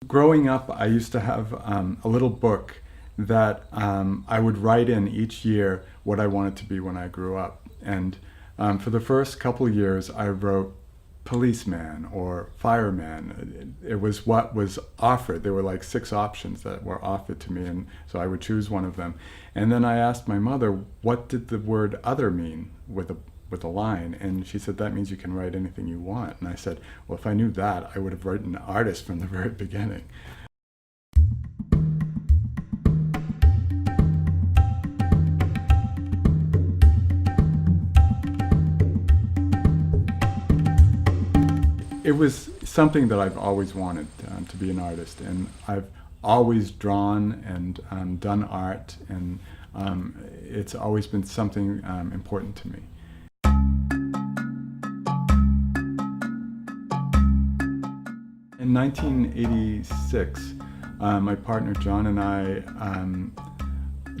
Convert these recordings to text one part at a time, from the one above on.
Growing up, I used to have a little book that I would write in each year what I wanted to be when I grew up. And for the first couple years, I wrote policeman or fireman. It was what was offered. There were like 6 options that were offered to me, and so I would choose one of them. And then I asked my mother, what did the word other mean with a line? And she said, that means you can write anything you want. And I said, well, if I knew that, I would have written artist from the very beginning. It was something that I've always wanted, to be an artist, and I've always drawn and done art, and it's always been something important to me. In 1986, my partner John and I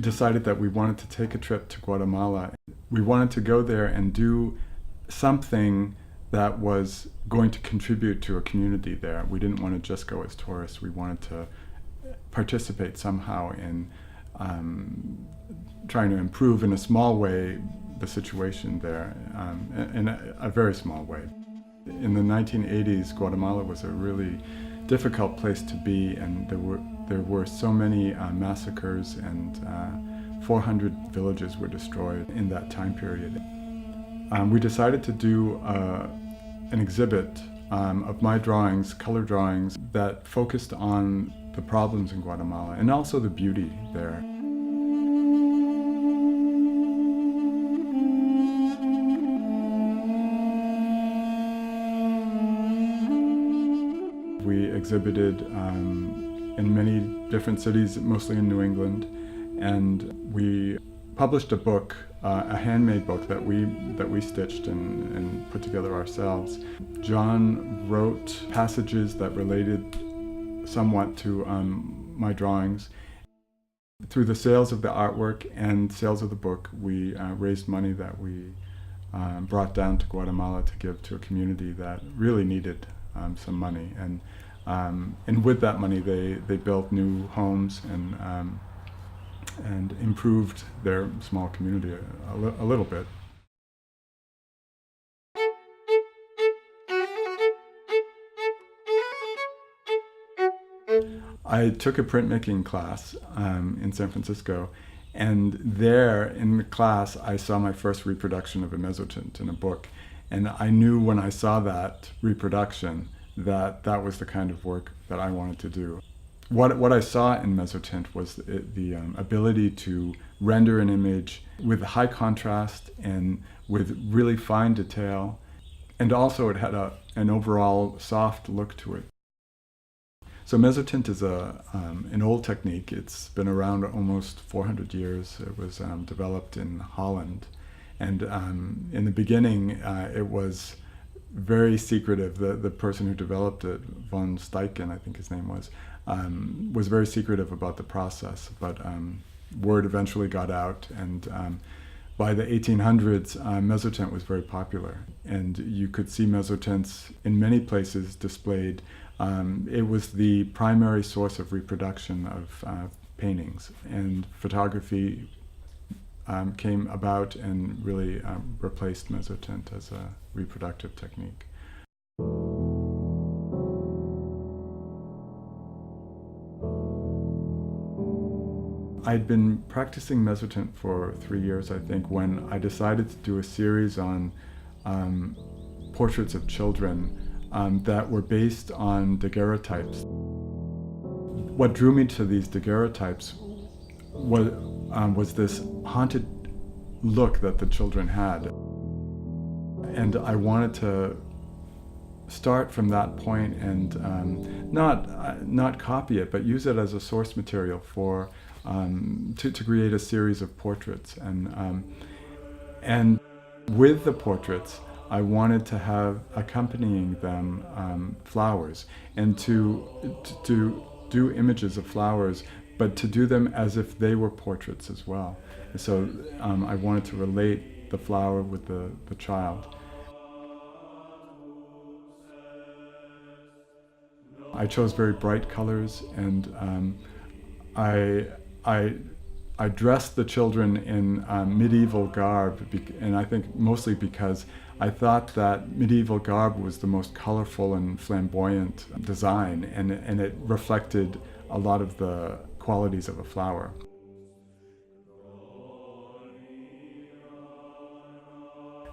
decided that we wanted to take a trip to Guatemala. We wanted to go there and do something that was going to contribute to a community there. We didn't want to just go as tourists. We wanted to participate somehow in trying to improve in a small way the situation there, in a very small way. In the 1980s, Guatemala was a really difficult place to be, and there were so many massacres, and 400 villages were destroyed in that time period. We decided to do an exhibit of my drawings, color drawings, that focused on the problems in Guatemala and also the beauty there. We exhibited in many different cities, mostly in New England, and we published a book, a handmade book that we stitched and put together ourselves. John wrote passages that related somewhat to my drawings. Through the sales of the artwork and sales of the book, we raised money that we brought down to Guatemala to give to a community that really needed some money. And with that money, they built new homes and improved their small community a little bit. I took a printmaking class in San Francisco, and there in the class I saw my first reproduction of a mezzotint in a book, and I knew when I saw that reproduction that that was the kind of work that I wanted to do. What I saw in mezzotint was the ability to render an image with high contrast and with really fine detail, and also it had an overall soft look to it. So mezzotint is an old technique. It's been around almost 400 years. It was developed in Holland, and in the beginning it was very secretive. The person who developed it, von Steichen, I think his name was very secretive about the process, but word eventually got out, and by the 1800s, mezzotint was very popular, and you could see mezzotints in many places displayed. It was the primary source of reproduction of paintings, and photography came about and really replaced mezzotint as a reproductive technique. I'd been practicing mezzotint for 3 years, I think, when I decided to do a series on portraits of children that were based on daguerreotypes. What drew me to these daguerreotypes was this haunted look that the children had. And I wanted to start from that point and not copy it, but use it as a source material for to create a series of portraits. And with the portraits, I wanted to have accompanying them flowers, and to do images of flowers, but to do them as if they were portraits as well. So I wanted to relate the flower with the child. I chose very bright colors, and I, I, I dressed the children in medieval garb, and I think mostly because I thought that medieval garb was the most colorful and flamboyant design, and it reflected a lot of the qualities of a flower.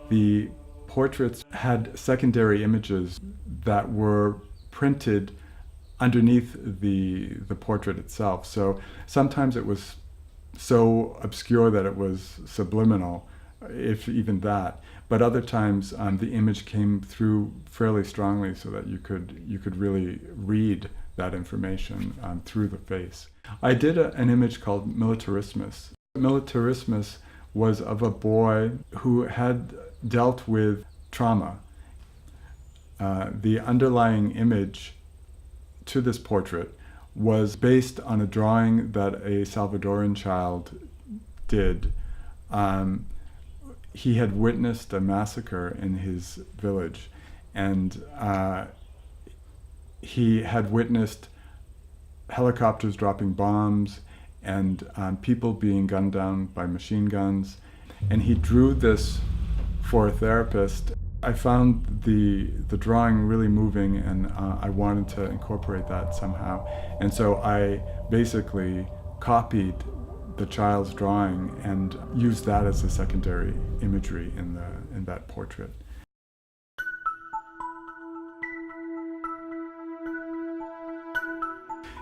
The portraits had secondary images that were printed underneath the portrait itself. So sometimes it was so obscure that it was subliminal, if even that. But other times the image came through fairly strongly, so that you could really read that information through the face. I did an image called Militarismus. Militarismus was of a boy who had dealt with trauma. The underlying image to this portrait was based on a drawing that a Salvadoran child did. He had witnessed a massacre in his village, and he had witnessed helicopters dropping bombs and people being gunned down by machine guns. And he drew this for a therapist. I found the drawing really moving, and I wanted to incorporate that somehow. And so I basically copied the child's drawing and used that as a secondary imagery in that portrait.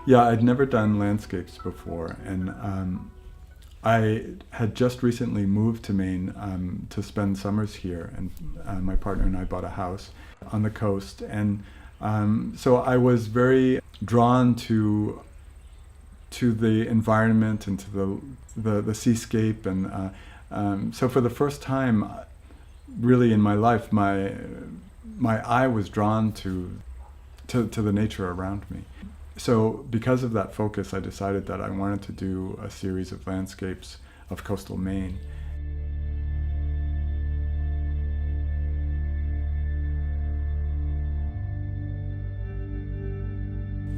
Yeah, I'd never done landscapes before, and I had just recently moved to Maine to spend summers here, and my partner and I bought a house on the coast, and so I was very drawn to the environment and to the seascape, and so for the first time, really in my life, my eye was drawn to the nature around me. So because of that focus, I decided that I wanted to do a series of landscapes of coastal Maine.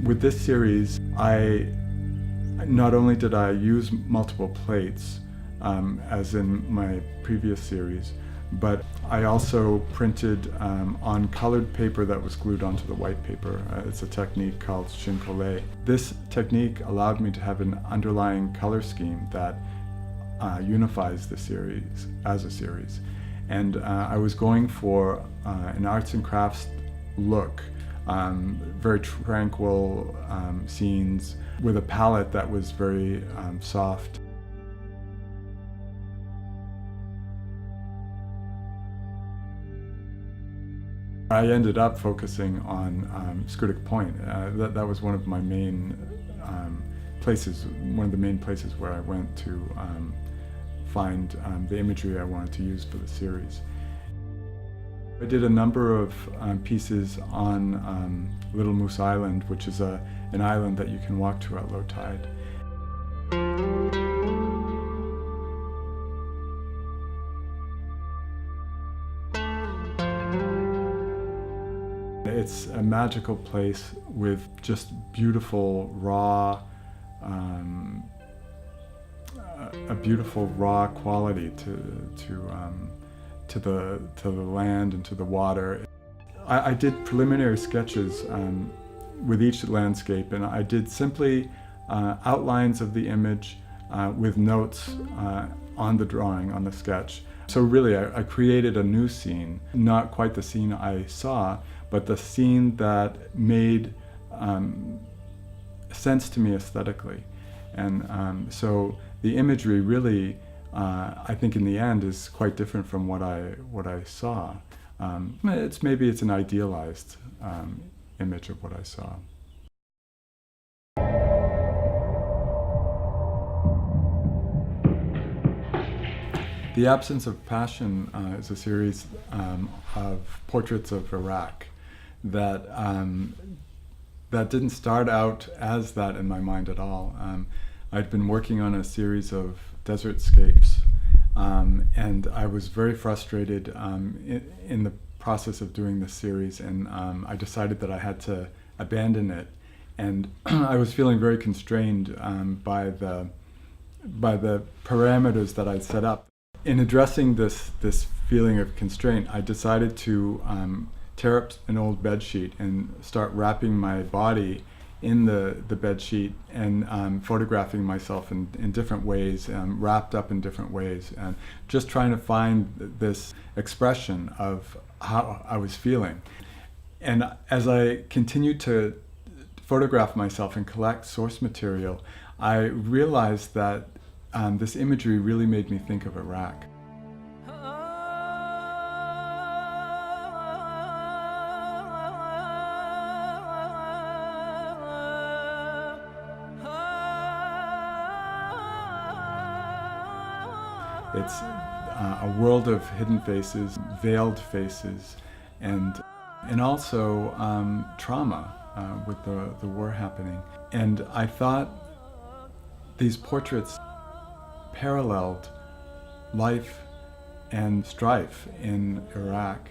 With this series, not only did I use multiple plates, as in my previous series, but I also printed on colored paper that was glued onto the white paper. It's a technique called chincolé. This technique allowed me to have an underlying color scheme that unifies the series as a series. And I was going for an arts and crafts look, very tranquil scenes with a palette that was very soft. I ended up focusing on Scudic Point. That was one of my main places, one of the main places where I went to find the imagery I wanted to use for the series. I did a number of pieces on Little Moose Island, which is an island that you can walk to at low tide. It's a magical place with just beautiful raw, a beautiful raw quality to the land and to the water. I did preliminary sketches with each landscape, and I did simply outlines of the image with notes on the drawing, on the sketch. So really, I created a new scene, not quite the scene I saw, but the scene that made sense to me aesthetically. And so the imagery really, I think in the end, is quite different from what I saw. Maybe it's an idealized image of what I saw. The Absence of Passion is a series of portraits of Iraq that didn't start out as that in my mind at all. I'd been working on a series of desertscapes, and I was very frustrated in the process of doing this series, and I decided that I had to abandon it And I was feeling very constrained by the parameters that I'd set up. In addressing this feeling of constraint, I decided to tear up an old bed sheet and start wrapping my body in the bed sheet and photographing myself in different ways, wrapped up in different ways, and just trying to find this expression of how I was feeling. And as I continued to photograph myself and collect source material, I realized that this imagery really made me think of Iraq. It's a world of hidden faces, veiled faces, and also trauma with the war happening. And I thought these portraits paralleled life and strife in Iraq.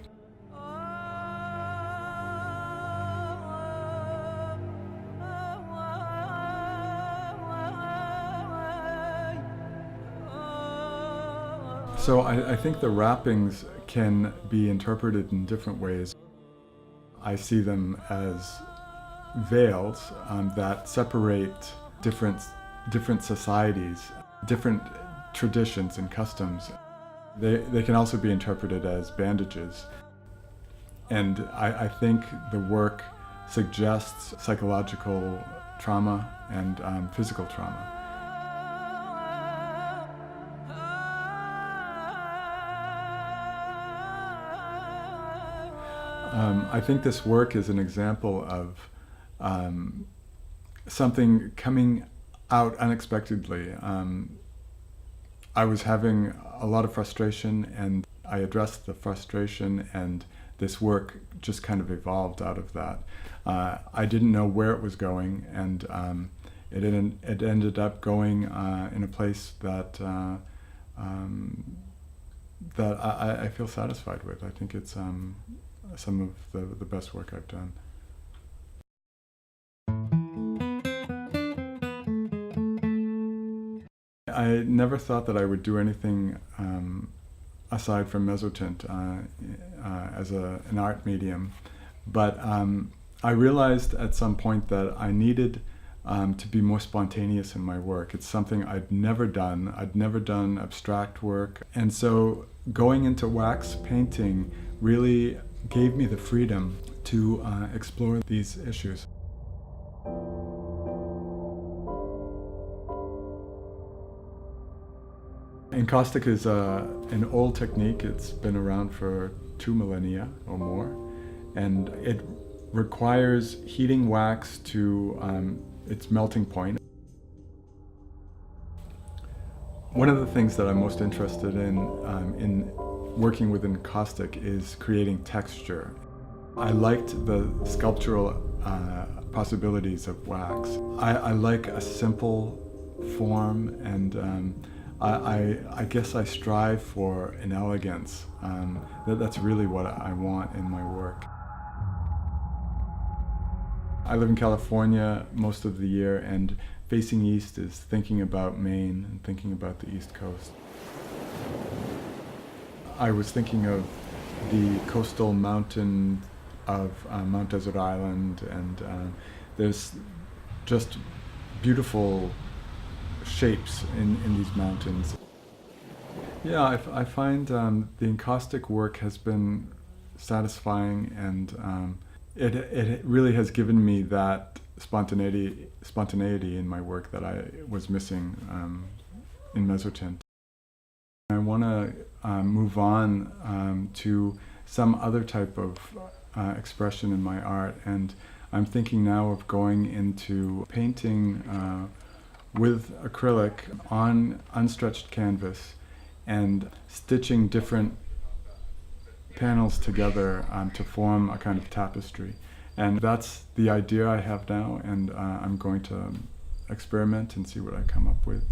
So I think the wrappings can be interpreted in different ways. I see them as veils that separate different societies, different traditions and customs. They can also be interpreted as bandages. And I think the work suggests psychological trauma and physical trauma. I think this work is an example of something coming out unexpectedly. I was having a lot of frustration, and I addressed the frustration, and this work just kind of evolved out of that. I didn't know where it was going, and it ended up going in a place that I feel satisfied with. I think it's some of the best work I've done. I never thought that I would do anything aside from mezzotint as an art medium, but I realized at some point that I needed to be more spontaneous in my work. It's something I'd never done. I'd never done abstract work, and so going into wax painting really gave me the freedom to explore these issues. Encaustic is an old technique. It's been around for 2 millennia or more, and it requires heating wax to its melting point. One of the things that I'm most interested in working with encaustic is creating texture. I liked the sculptural possibilities of wax. I like a simple form, and I guess I strive for an elegance. That's really what I want in my work. I live in California most of the year, and facing east is thinking about Maine and thinking about the East Coast. I was thinking of the coastal mountain of Mount Desert Island, and there's just beautiful shapes in these mountains. Yeah, I find the encaustic work has been satisfying, and it really has given me that spontaneity in my work that I was missing in mezzotint. I want to move on to some other type of expression in my art, and I'm thinking now of going into painting with acrylic on unstretched canvas and stitching different panels together to form a kind of tapestry. And that's the idea I have now, and I'm going to experiment and see what I come up with.